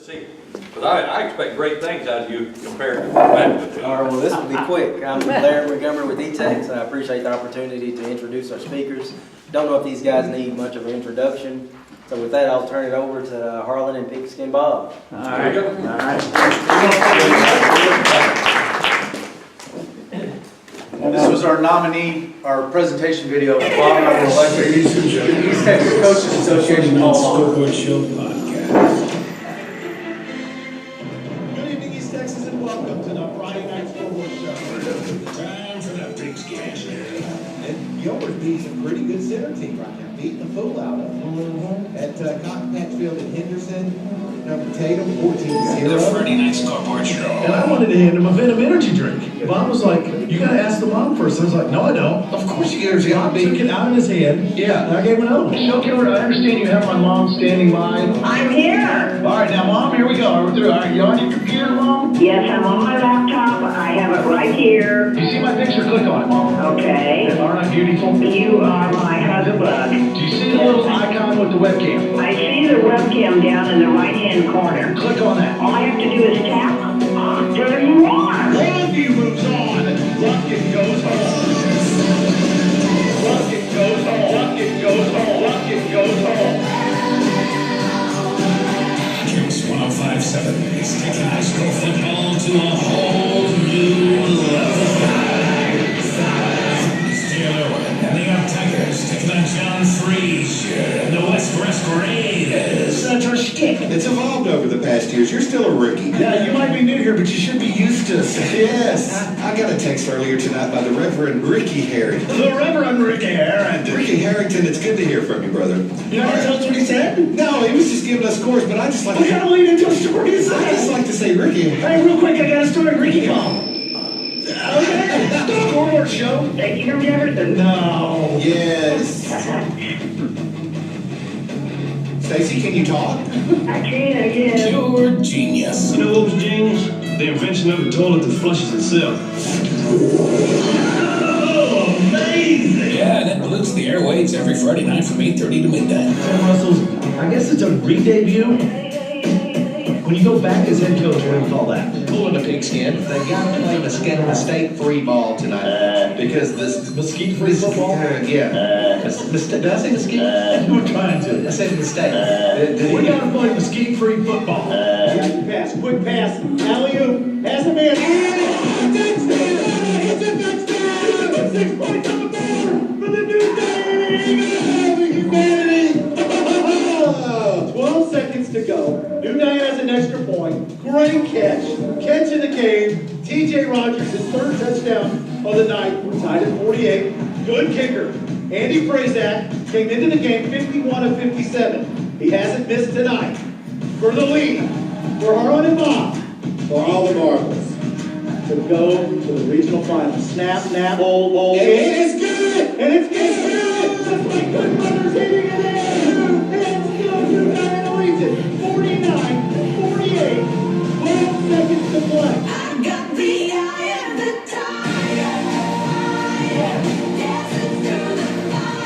see. But I expect great things out of you compared to that. All right, well, this will be quick. I'm Larry Montgomery with Etex. I appreciate the opportunity to introduce our speakers. Don't know if these guys need much of an introduction. So with that, I'll turn it over to Harlen and Pigskin Bob. All right. All right. This was our nominee, our presentation video. Bob and I were elected East Texas Coaches Association Hall of Fame. Scoreboard Show podcast. Good evening, East Texas, and welcome to the Friday Night Scoreboard Show. Time for the Pigskin. And Gilmer's beating some pretty good center team right now, beating the fool out of them. At Cotton Patch Field in Henderson, number Tatum, 14-0. The Friday Night Scoreboard Show. And I wanted to hand him a Venom energy drink. Bob was like, you gotta ask the mom first. I was like, no, I don't. Of course you get her Bob took it out of his hand. Yeah. And I gave him another one. No, Gilmer, I understand you have my mom standing by. I'm here. All right, now, Mom, here we go. We're through. All right, you on your computer, Mom? Yes, I'm on my laptop. I have it right here. You see my picture? Click on it, Mom. Okay. Aren't I beautiful? You are my husband. Do you see the little icon with the webcam? I see the webcam down in the right-hand corner. Click on that. All I have to do is tap. There you are. Longview moves on. Luckett goes home. Luckett goes home. Luckett goes home. Luckett goes home. Kicks 105.7 is taking high school football to a whole new level. It's Taylor and the Young Tigers taking on John Frazier and the West Raiders. That's our shtick. It's evolved over the past years. You're still a rookie. Yeah, you might be new here, but you should be used to it. Yes. I got a text earlier tonight by the Reverend Ricky Harrington. The Reverend Ricky Harrington. Ricky Harrington, it's good to hear from you, brother. You know tell us what he said? No, he was just giving us scores, but I just like What kind of lead into a story is I just that? like to say Ricky. Hey, real quick, I got a story. Ricky, call. Okay, scoreboard show. Thank you from Jefferson. No. Yes. Stacy, can you talk? I can. Pure genius. You know what was genius? The invention of the toilet that flushes itself. Oh, amazing! Yeah, and it pollutes the airwaves every Friday night from 8:30 to midnight. Tim Russell's, I guess it's a re-debut. When you go back as head coach, what do you call that? Pulling the pigskin. They got to play mistake-free ball tonight because this Mesquite-free football? Yeah. Did I say mesquite? You were trying to. I said mistake. We got to play mesquite-free football. Pass, quick pass, alley-oop, pass him in. It's a touchdown! 6 points on the board for the New Day! Humanity! 12 seconds to go. New Day has an extra point. Great catch. Catch in the game. TJ Rogers, his third touchdown of the night. We're tied at 48. Good kicker. Andy Prazak came into the game 51 of 57. He hasn't missed tonight. For the lead, for Harlen and Bob, for all the marbles, to go to the regional final. Snap, snap, bowl. And it's good! And it's good! Just like good brothers hitting it in! It's good! You gotta lead it. 49-48. 12 seconds to play. I got the eye of the tiger, dancing through the fire.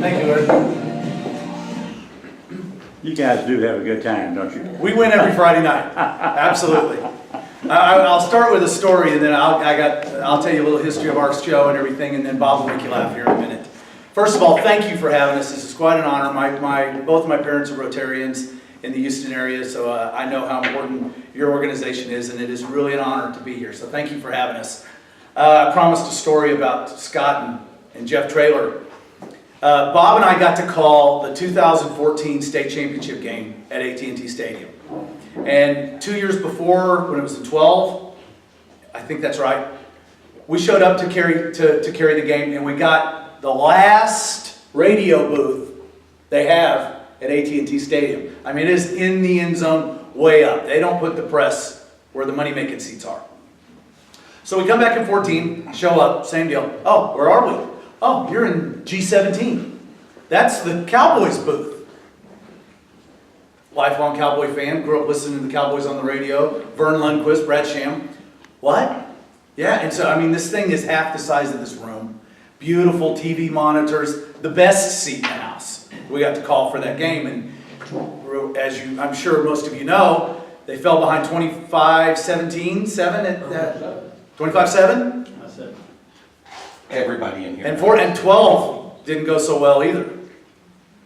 Thank you, Larry. You guys do have a good time, don't you? We win every Friday night. Absolutely. I'll start with a story, and then I'll tell you a little history of our show and everything, and then Bob will make you laugh here in a minute. First of all, thank you for having us. This is quite an honor. Both of my parents are Rotarians in the Houston area, so I know how important your organization is, and it is really an honor to be here. So thank you for having us. I promised a story about Scott and Jeff Traylor. Bob and I got to call the 2014 state championship game at AT&T Stadium. And 2 years before, when it was in 12, I think that's right, we showed up to carry the game, and we got the last radio booth they have at AT&T Stadium. I mean, it is in the end zone, way up. They don't put the press where the money-making seats are. So we come back in 14, show up, same deal. Oh, where are we? Oh, you're in G17. That's the Cowboys booth. Lifelong Cowboy fan, grew up listening to the Cowboys on the radio. Vern Lundquist, Brad Sham. What? Yeah, and so, I mean, this thing is half the size of this room. Beautiful TV monitors, the best seat in the house. we got the call for that game. And as I'm sure most of you know, they fell behind 25-17, 7 at 25-7? Everybody in here. And 12 didn't go so well either.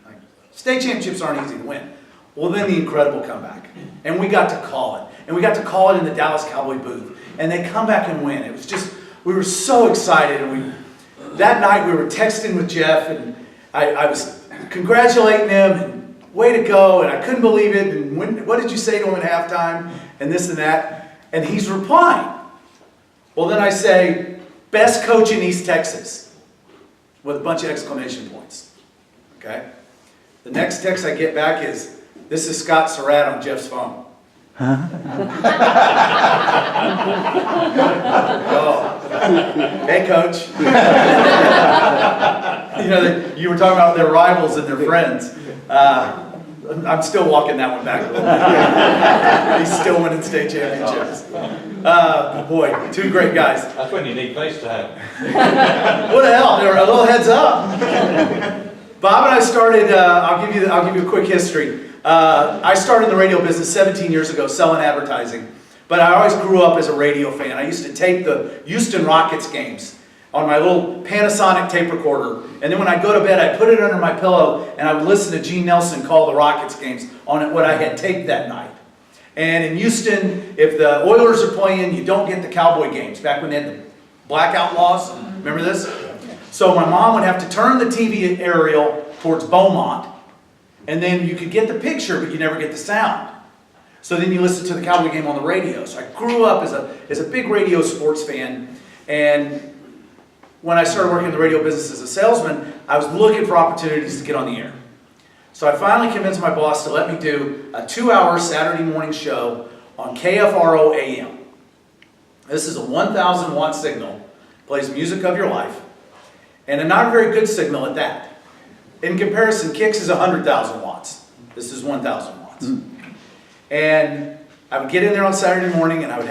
Like, state championships aren't easy to win. Well, then the incredible comeback. And we got to call it. And we got to call it in the Dallas Cowboy booth. And they come back and win. It was just, we were so excited. And that night we were texting with Jeff, and I was congratulating him, and way to go, and I couldn't believe it, and what did you say to him at halftime, and this and that, and he's replying. Well, then I say, best coach in East Texas, with a bunch of exclamation points, okay? The next text I get back is, this is Scott Surratt on Jeff's phone. Oh. Hey, coach. You were talking about their rivals and their friends. I'm still walking that one back a little bit. He's still winning state championships. Boy, two great guys. That's when you need FaceTime. What the hell? They were a little heads up. Bob and I started. I'll give you a quick history. I started in the radio business 17 years ago, selling advertising. But I always grew up as a radio fan. I used to tape the Houston Rockets games on my little Panasonic tape recorder. And then when I'd go to bed, I'd put it under my pillow and I would listen to Gene Nelson call the Rockets games on what I had taped that night. And in Houston, if the Oilers are playing, you don't get the Cowboy games, back when they had the blackout laws. Remember this? So my mom would have to turn the TV aerial towards Beaumont, and then you could get the picture, but you never get the sound. So then you listen to the Cowboy game on the radio. So I grew up as a big radio sports fan, and when I started working in the radio business as a salesman, I was looking for opportunities to get on the air. So I finally convinced my boss to let me do a 2-hour Saturday morning show on KFRO AM. This is a 1,000 watt signal, plays music of your life, and a not very good signal at that. In comparison, KYKX is 100,000 watts. This is 1,000 watts. And I would get in there on Saturday morning and I would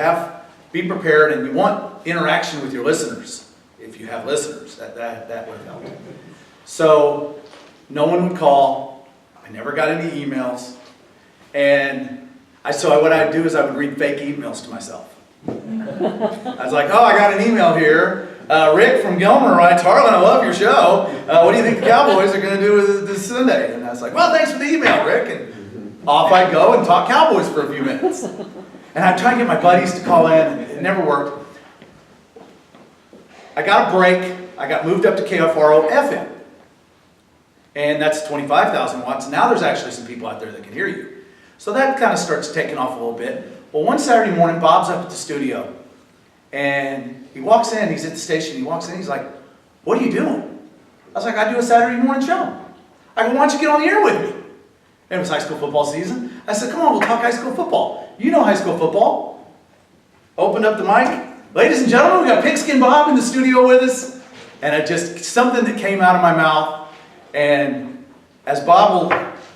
be prepared, and you want interaction with your listeners. If you have listeners, that would help. So no one would call. I never got any emails. And what I'd do is I would read fake emails to myself. I was like, oh, I got an email here. Rick from Gilmer writes, Harlen, I love your show. What do you think the Cowboys are going to do this Sunday? And I was like, well, thanks for the email, Rick. And off I'd go and talk Cowboys for a few minutes. And I'd try to get my buddies to call in, and it never worked. I got a break. I got moved up to KFRO FM. And that's 25,000 watts. Now there's actually some people out there that can hear you. So that kind of starts taking off a little bit. Well, one Saturday morning, Bob's up at the studio. And he walks in, he's at the station, he walks in, he's like, what are you doing? I was like, I do a Saturday morning show. I go, why don't you get on the air with me? And it was high school football season. I said, come on, we'll talk high school football. You know high school football. Opened up the mic. Ladies and gentlemen, we got Pigskin Bob in the studio with us. And something that came out of my mouth. And as Bob will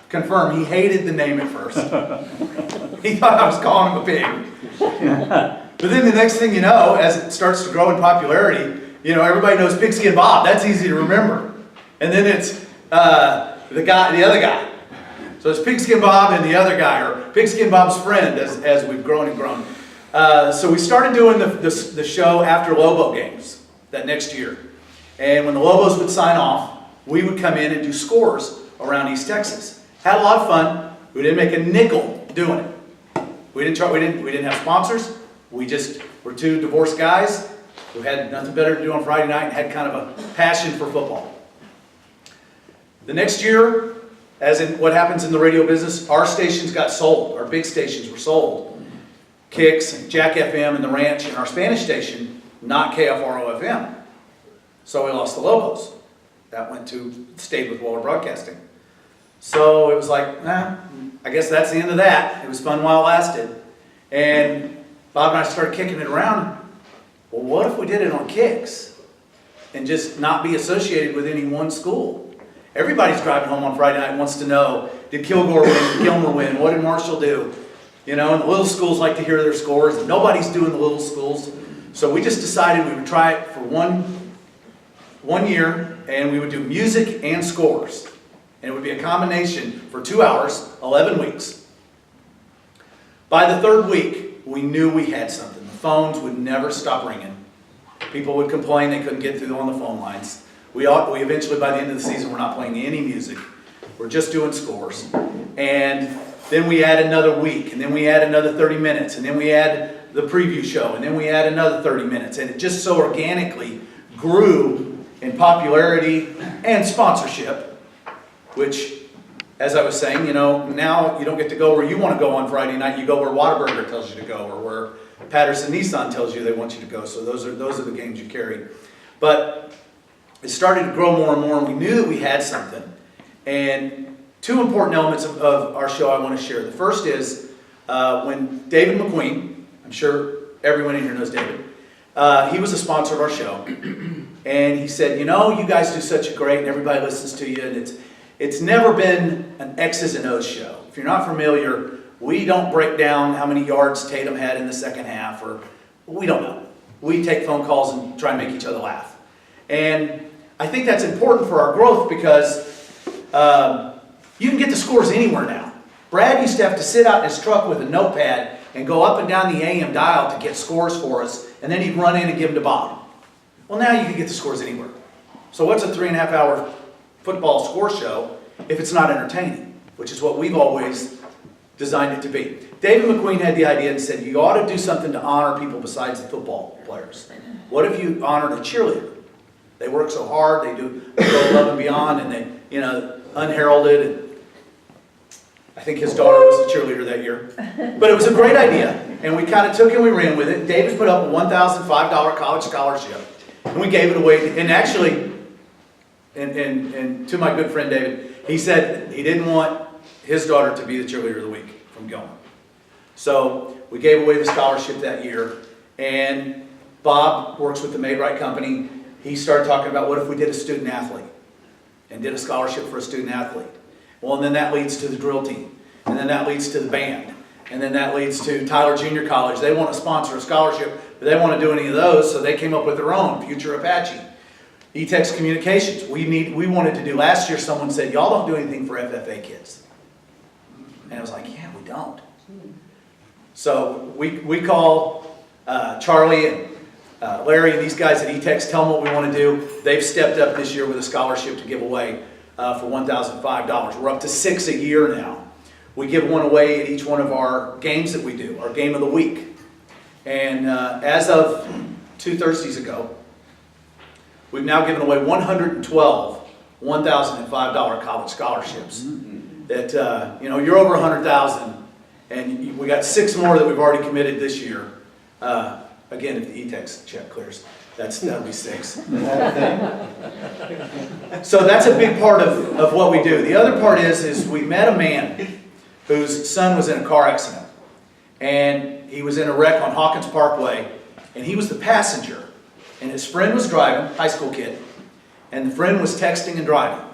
confirm, he hated the name at first. He thought I was calling him a pig. But then the next thing you know, as it starts to grow in popularity, everybody knows Pigskin Bob. That's easy to remember. And then it's the other guy. So it's Pigskin Bob and the other guy, or Pigskin Bob's friend, as we've grown and grown. So we started doing the show after Lobo games that next year. And when the Lobos would sign off, we would come in and do scores around East Texas. Had a lot of fun. We didn't make a nickel doing it. We didn't have sponsors. We just were two divorced guys who had nothing better to do on Friday night and had kind of a passion for football. The next year, as in what happens in the radio business, our stations got sold. Our big stations were sold. KYKX, and Jack FM, and The Ranch, and our Spanish station, not KFRO FM. So we lost the Lobos. That stayed with Waller Broadcasting. So it was like, I guess that's the end of that. It was fun while it lasted. And Bob and I started kicking it around. Well, what if we did it on KYKX and just not be associated with any one school? Everybody's driving home on Friday night and wants to know, did Kilgore win? Did Gilmer win? What did Marshall do? And the little schools like to hear their scores, and nobody's doing the little schools. So we just decided we would try it for one year, and we would do music and scores. And it would be a combination for 2 hours, 11 weeks. By the third week, we knew we had something. The phones would never stop ringing. People would complain they couldn't get through on the phone lines. We eventually, by the end of the season, we're not playing any music. We're just doing scores. And then we add another week, and then we add another 30 minutes, and then we add the preview show, and then we add another 30 minutes. And it just so organically grew in popularity and sponsorship, which, as I was saying, now you don't get to go where you want to go on Friday night. You go where Whataburger tells you to go, or where Patterson Nissan tells you they want you to go. So those are the games you carry. But it started to grow more and more, and we knew that we had something. And two important elements of our show I want to share. The first is when David McQueen, I'm sure everyone in here knows David, he was a sponsor of our show. And he said, you guys do such a great, and everybody listens to you, and it's never been an X's and O's show. If you're not familiar, we don't break down how many yards Tatum had in the second half, or we don't know. We take phone calls and try and make each other laugh. And I think that's important for our growth because you can get the scores anywhere now. Brad used to have to sit out in his truck with a notepad and go up and down the AM dial to get scores for us, and then he'd run in and give them to Bob. Well, now you can get the scores anywhere. So what's a 3.5 hour football score show if it's not entertaining, which is what we've always designed it to be. David McQueen had the idea and said, you ought to do something to honor people besides the football players. What if you honored a cheerleader? They work so hard, they go above and beyond, and they, unheralded. And I think his daughter was a cheerleader that year. But it was a great idea, and we kind of took it and we ran with it. David put up a $1,005 college scholarship, and we gave it away. And actually, and to my good friend David, he said he didn't want his daughter to be the cheerleader of the week from Gilmer. So we gave away the scholarship that year, and Bob works with the Made Right Company. He started talking about what if we did a student athlete and did a scholarship for a student athlete. Well, and then that leads to the drill team, and then that leads to the band, and then that leads to Tyler Junior College. They want to sponsor a scholarship, but they don't want to do any of those, so they came up with their own, Future Apache. Etex Communications. We wanted to do, last year someone said, y'all don't do anything for FFA kids. And I was like, yeah, we don't. So we call Charlie and Larry and these guys at Etex, tell them what we want to do. They've stepped up this year with a scholarship to give away for $1,005. We're up to 6 a year now. We give one away at each one of our games that we do, our game of the week. And as of 2 Thursdays ago, we've now given away 112 $1,005 college scholarships. That, you're over 100,000, and we got 6 more that we've already committed this year. Again, if the Etex check clears, that'll be 6. So that's a big part of what we do. The other part is we met a man whose son was in a car accident, and he was in a wreck on Hawkins Parkway, and he was the passenger, and his friend was driving, high school kid, and the friend was texting and driving.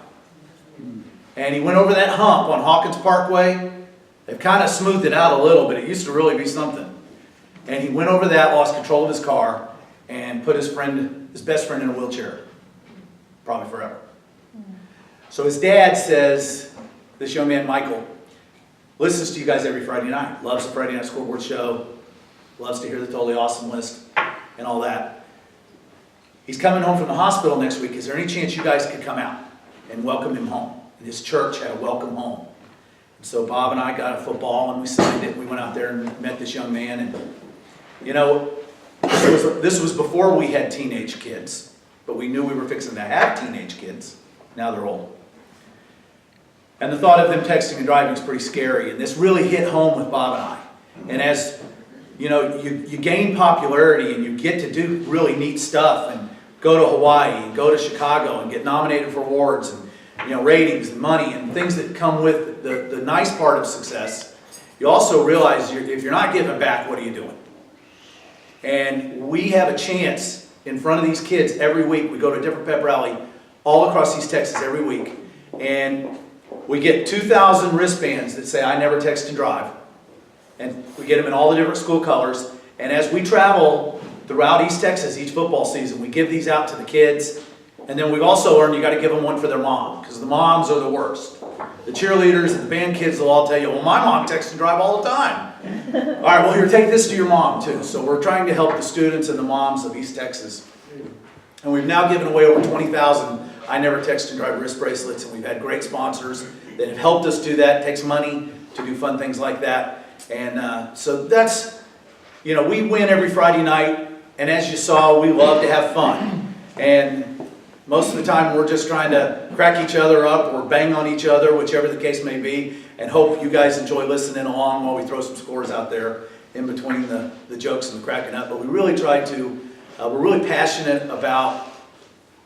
And he went over that hump on Hawkins Parkway. They've kind of smoothed it out a little, but it used to really be something. And he went over that, lost control of his car, and put his best friend in a wheelchair. Probably forever. So his dad says, this young man, Michael, listens to you guys every Friday night. Loves the Friday Night Scoreboard Show. Loves to hear the Totally Awesome list and all that. He's coming home from the hospital next week. Is there any chance you guys could come out and welcome him home? And his church had a welcome home. And so Bob and I got a football and we signed it. We went out there and met this young man. And, this was before we had teenage kids. But we knew we were fixing to have teenage kids. Now they're old. And the thought of them texting and driving is pretty scary. And this really hit home with Bob and I. And as you gain popularity and you get to do really neat stuff and go to Hawaii and go to Chicago and get nominated for awards and ratings and money and things that come with the nice part of success, you also realize if you're not giving back, what are you doing? And we have a chance in front of these kids every week. We go to a different pep rally all across East Texas every week. And we get 2,000 wristbands that say, I never text and drive. And we get them in all the different school colors. And as we travel throughout East Texas each football season, we give these out to the kids. And then we've also learned you got to give them one for their mom, because the moms are the worst. The cheerleaders and the band kids will all tell you, well, my mom texts and drive all the time. All right, well, here, take this to your mom too. So we're trying to help the students and the moms of East Texas. And we've now given away over 20,000 I Never Text and Drive wrist bracelets, and we've had great sponsors that have helped us do that. It takes money to do fun things like that. And so that's, you know, we win every Friday night, and as you saw, we love to have fun. And most of the time, we're just trying to crack each other up or bang on each other, whichever the case may be, and hope you guys enjoy listening along while we throw some scores out there in between the jokes and the cracking up. But we really try to, we're really passionate about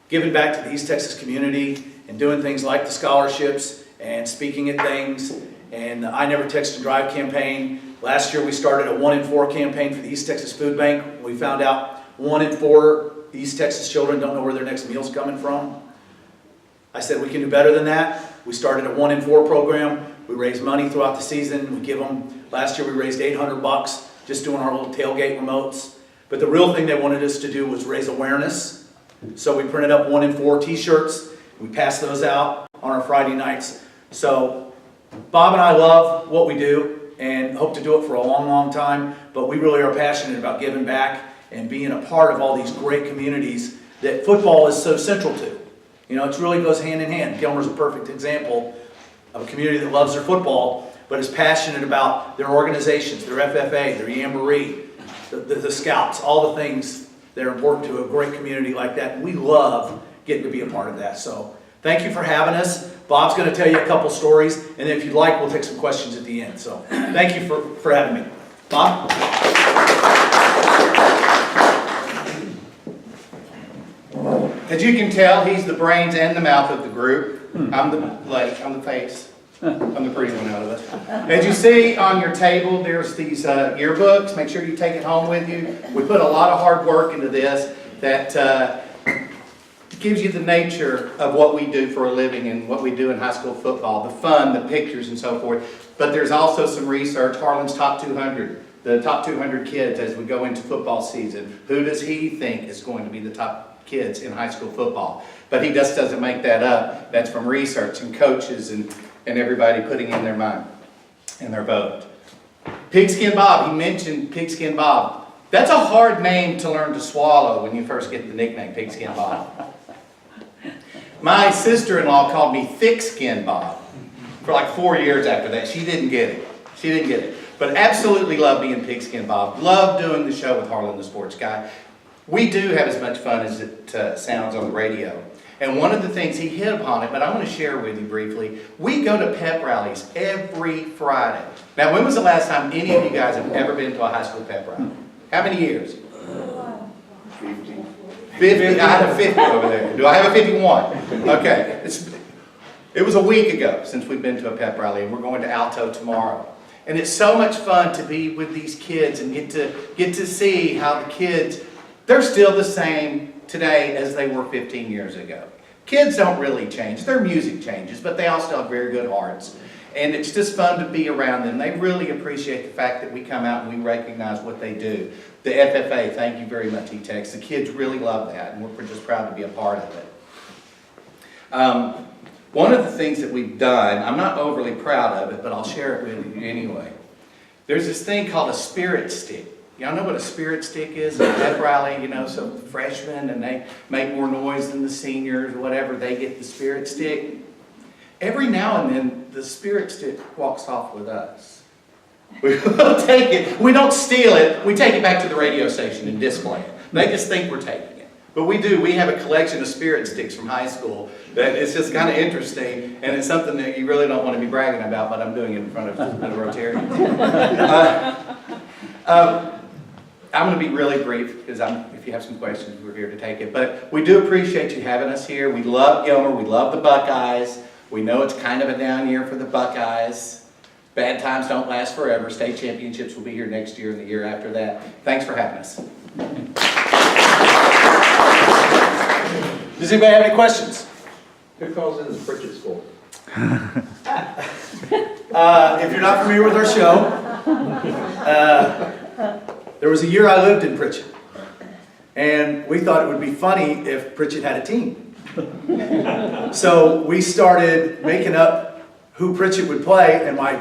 giving back to the East Texas community and doing things like the scholarships and speaking at things and the I Never Text and Drive campaign. Last year, we started a 1 in 4 campaign for the East Texas Food Bank. We found out 1 in 4 East Texas children don't know where their next meal's coming from. I said we can do better than that. We started a 1 in 4 program. We raise money throughout the season. We give them, last year we raised $800 just doing our little tailgate remotes. But the real thing they wanted us to do was raise awareness. So we printed up 1 in 4 t-shirts. We passed those out on our Friday nights. So Bob and I love what we do and hope to do it for a long, long time. But we really are passionate about giving back and being a part of all these great communities that football is so central to. You know, it really goes hand in hand. Gilmer's a perfect example of a community that loves their football, but is passionate about their organizations, their FFA, their Jamboree, the Scouts, all the things that are important to a great community like that. And we love getting to be a part of that. So thank you for having us. Bob's going to tell you a couple stories, and then if you'd like, we'll take some questions at the end. So thank you for having me. Bob? As you can tell, he's the brains and the mouth of the group. I'm the face. I'm the pretty one out of it. As you see on your table, there's these yearbooks. Make sure you take it home with you. We put a lot of hard work into this that gives you the nature of what we do for a living and what we do in high school football, the fun, the pictures, and so forth. But there's also some research, Harlen's top 200, the top 200 kids as we go into football season. Who does he think is going to be the top kids in high school football? But he just doesn't make that up. That's from research and coaches and everybody putting in their mind and their vote. Pigskin Bob, he mentioned Pigskin Bob. That's a hard name to learn to swallow when you first get the nickname Pigskin Bob. My sister-in-law called me Thick-Skin Bob for like 4 years after that. She didn't get it. She didn't get it. But absolutely love being Pigskin Bob. Love doing the show with Harlen the Sports Guy. We do have as much fun as it sounds on the radio. And one of the things, he hit upon it, but I want to share with you briefly. We go to pep rallies every Friday. Now, when was the last time any of you guys have ever been to a high school pep rally? How many years? 50. I had a 50 over there. Do I have a 51? Okay. It was a week ago since we've been to a pep rally, and we're going to Alto tomorrow. And it's so much fun to be with these kids and get to see how the kids, they're still the same today as they were 15 years ago. Kids don't really change. Their music changes, but they all still have very good hearts. And it's just fun to be around them. They really appreciate the fact that we come out and we recognize what they do. The FFA, thank you very much, Etex. The kids really love that, and we're just proud to be a part of it. One of the things that we've done, I'm not overly proud of it, but I'll share it with you anyway. There's this thing called a spirit stick. Y'all know what a spirit stick is? A pep rally, you know, so freshmen, and they make more noise than the seniors, or whatever, they get the spirit stick. Every now and then, the spirit stick walks off with us. We'll take it. We don't steal it. We take it back to the radio station and display it. They just think we're taking it. But we do. We have a collection of spirit sticks from high school that is just kind of interesting, and it's something that you really don't want to be bragging about, but I'm doing it in front of the Rotarians. I'm going to be really brief because if you have some questions, we're here to take it. But we do appreciate you having us here. We love Gilmer. We love the Buckeyes. We know it's kind of a down year for the Buckeyes. Bad times don't last forever. State championships will be here next year and the year after that. Thanks for having us. Does anybody have any questions? Who calls in the Pritchett School? If you're not familiar with our show, there was a year I lived in Pritchett. And we thought it would be funny if Pritchett had a team. So we started making up who Pritchett would play, and my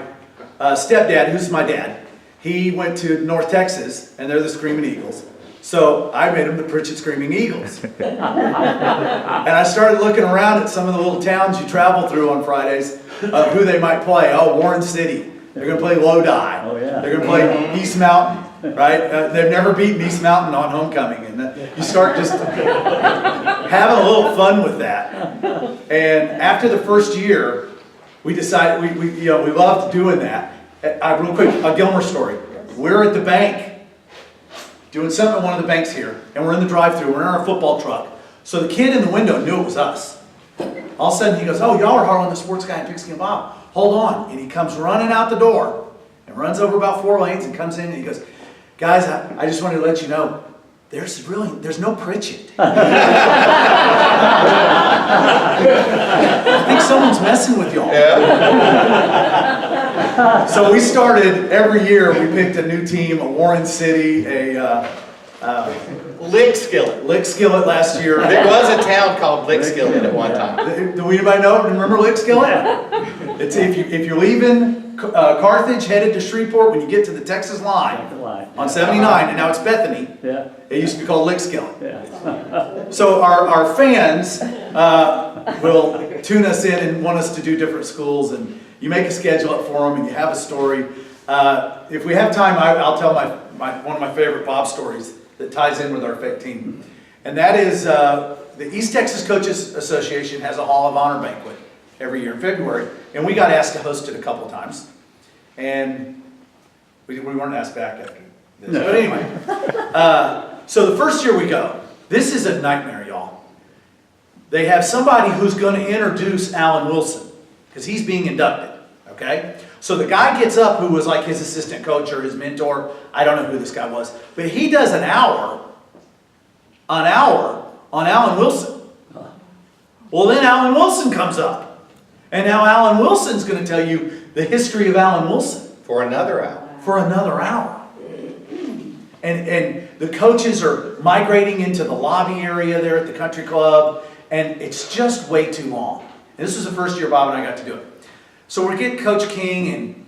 stepdad, who's my dad, he went to North Texas, and they're the Screaming Eagles. So I made him the Pritchett Screaming Eagles. And I started looking around at some of the little towns you travel through on Fridays, who they might play. Oh, Warren City. They're going to play Lodi. Oh, yeah. They're going to play East Mountain, right? They've never beaten East Mountain on homecoming. And you start just having a little fun with that. And after the first year, we decided, we loved doing that. Real quick, a Gilmer story. We're at the bank doing something at one of the banks here, and we're in the drive-thru. We're in our football truck. So the kid in the window knew it was us. All of a sudden he goes, "Oh, y'all are Harlen, the sports guy, and Pigskin Bob. Hold on." And he comes running out the door and runs over about 4 lanes and comes in and he goes, "Guys, I just wanted to let you know, there's no Pritchett." I think someone's messing with y'all. Yeah. So we started, every year we picked a new team, a Warren City, Lick Skillet. Lick Skillet last year. There was a town called Lick Skillet at one time. Do anybody know? Remember Lick Skillet? It's if you're leaving Carthage, headed to Shreveport, when you get to the Texas line on 79, and now it's Bethany. Yeah. It used to be called Lick Skillet. Yeah. So our fans will tune us in and want us to do different schools, and you make a schedule up for them, and you have a story. If we have time, I'll tell one of my favorite Bob stories that ties in with our fake team. And that is the East Texas Coaches Association has a Hall of Honor banquet every year in February, and we got asked to host it a couple of times. And we weren't asked back after this. No. But anyway, so the first year we go, this is a nightmare, y'all. They have somebody who's going to introduce Alan Wilson, because he's being inducted, okay? So the guy gets up who was like his assistant coach or his mentor. I don't know who this guy was. But he does an hour on Alan Wilson. Well, then Alan Wilson comes up. And now Alan Wilson's going to tell you the history of Alan Wilson. For another hour. For another hour. And the coaches are migrating into the lobby area there at the country club. And it's just way too long. And this was the first year Bob and I got to do it. So we're getting Coach King and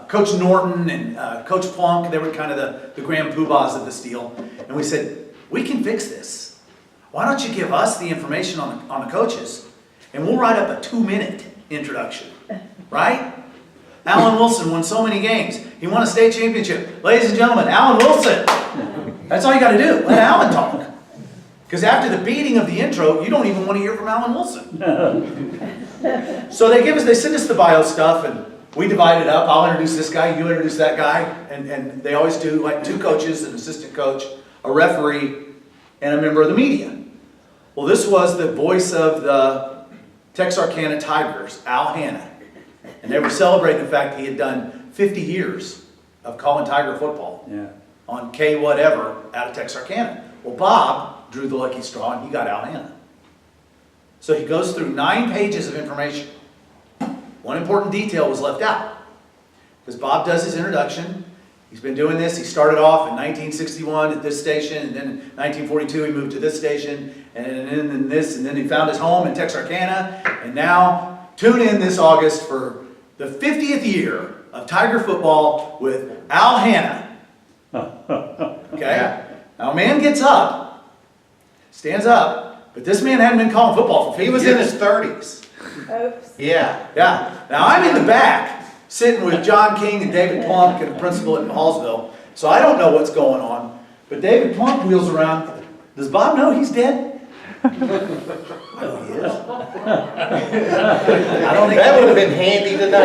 Coach Norton and Coach Plunk. They were kind of the grand poobahs of this deal. And we said, we can fix this. Why don't you give us the information on the coaches, and we'll write up a 2-minute introduction, right? Alan Wilson won so many games. He won a state championship. Ladies and gentlemen, Alan Wilson. That's all you got to do. Let Alan talk. Because after the beating of the intro, you don't even want to hear from Alan Wilson. So they send us the bio stuff, and we divide it up. I'll introduce this guy, you introduce that guy, and they always do like 2 coaches, an assistant coach, a referee, and a member of the media. Well, this was the voice of the Texarkana Tigers, Al Hanna, and they were celebrating the fact he had done 50 years of calling Tiger football on K whatever out of Texarkana. Well, Bob drew the lucky straw, and he got Al Hanna. So he goes through 9 pages of information. One important detail was left out. Because Bob does his introduction. He's been doing this. He started off in 1961 at this station, and then in 1942 he moved to this station, and then this, and then he found his home in Texarkana. And now, tune in this August for the 50th year of Tiger football with Al Hanna. Okay? Now a man gets up, stands up, but this man hadn't been calling football for 50 years. He was in his 30s. Oops. Yeah. Yeah. Now I'm in the back, sitting with John King and David Plunk and the principal at Hallsville. So I don't know what's going on. But David Plunk wheels around. Does Bob know he's dead? Well, he is. I don't think That would have been handy to know.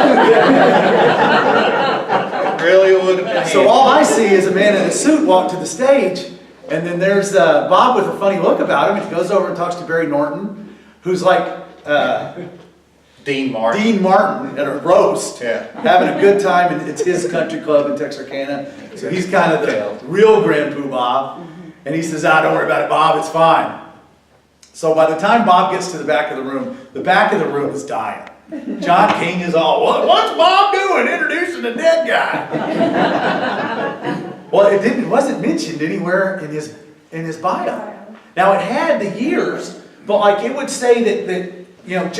It really would have been handy. So all I see is a man in a suit walk to the stage, and then there's Bob with a funny look about him. He goes over and talks to Barry Norton, who's like Dean Martin. Dean Martin at a roast, having a good time, and it's his country club in Texarkana. So he's kind of the real grand poobah. And he says, don't worry about it, Bob, it's fine. So by the time Bob gets to the back of the room is dying. John King is all, what's Bob doing introducing the dead guy? Well, it wasn't mentioned anywhere in his bio. Now it had the years But like it would say that you know,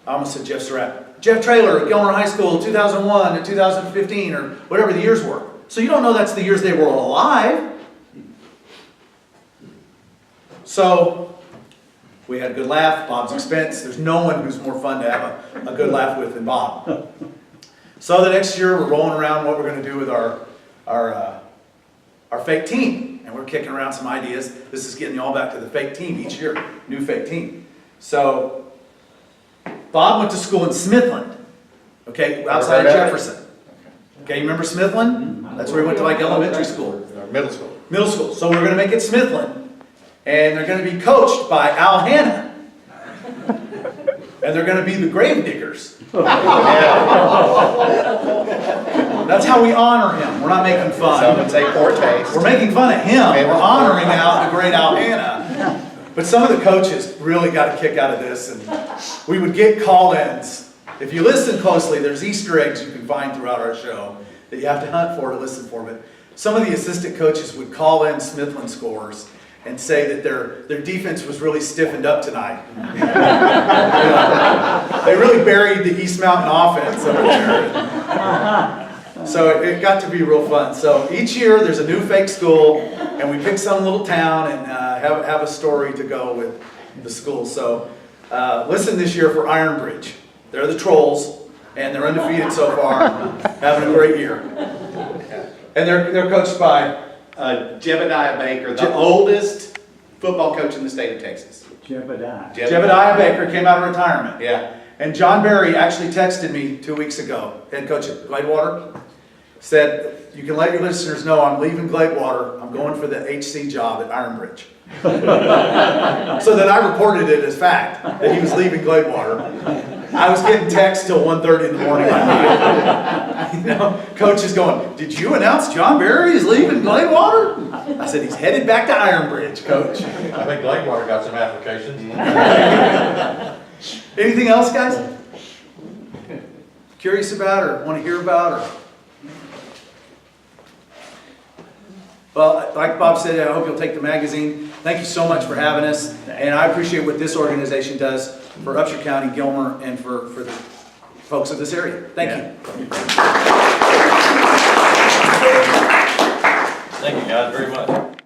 I almost said Jeff Surratt. Jeff Traylor at Gilmer High School, 2001 to 2015, or whatever the years were. So you don't know that's the years they were alive. So we had a good laugh, Bob's expense. There's no one who's more fun to have a good laugh with than Bob. So the next year we're rolling around what we're going to do with our fake team. And we're kicking around some ideas. This is getting you all back to the fake team each year, new fake team. So Bob went to school in Smithland, okay, outside of Jefferson. Okay, you remember Smithland? That's where he went to like elementary school. Middle school. Middle school. So we're going to make it Smithland. And they're going to be coached by Al Hanna. And they're going to be the grave diggers. That's how we honor him. We're not making fun. Some would say poor taste. We're making fun of him. We're honoring the great Al Hanna. But some of the coaches really got a kick out of this. And we would get call-ins. If you listen closely, there's Easter eggs you can find throughout our show that you have to hunt for to listen for. But some of the assistant coaches would call in Smithland scores and say that their defense was really stiffened up tonight. They really buried the East Mountain offense over there. So it got to be real fun. So each year there's a new fake school, and we pick some little town and have a story to go with the school. So listen this year for Ironbridge. They're the Trolls, and they're undefeated so far, having a great year. And they're coached by Jebediah Baker, the oldest football coach in the state of Texas. Jebediah Baker came out of retirement. Yeah. And John Berry actually texted me 2 weeks ago, head coach at Gladewater, said, you can let your listeners know I'm leaving Gladewater. I'm going for the HC job at Ironbridge. So then I reported it as fact that he was leaving Gladewater. I was getting texts till 1:30 in the morning. You know, coach is going, did you announce John Berry is leaving Gladewater? I said, he's headed back to Ironbridge, coach. I think Blakewater got some applications. Anything else, guys? Curious about or want to hear about? Or? Well, like Bob said, I hope you'll take the magazine. Thank you so much for having us. And I appreciate what this organization does for Upshur County, Gilmer, and for the folks of this area. Thank you. Thank you guys very much.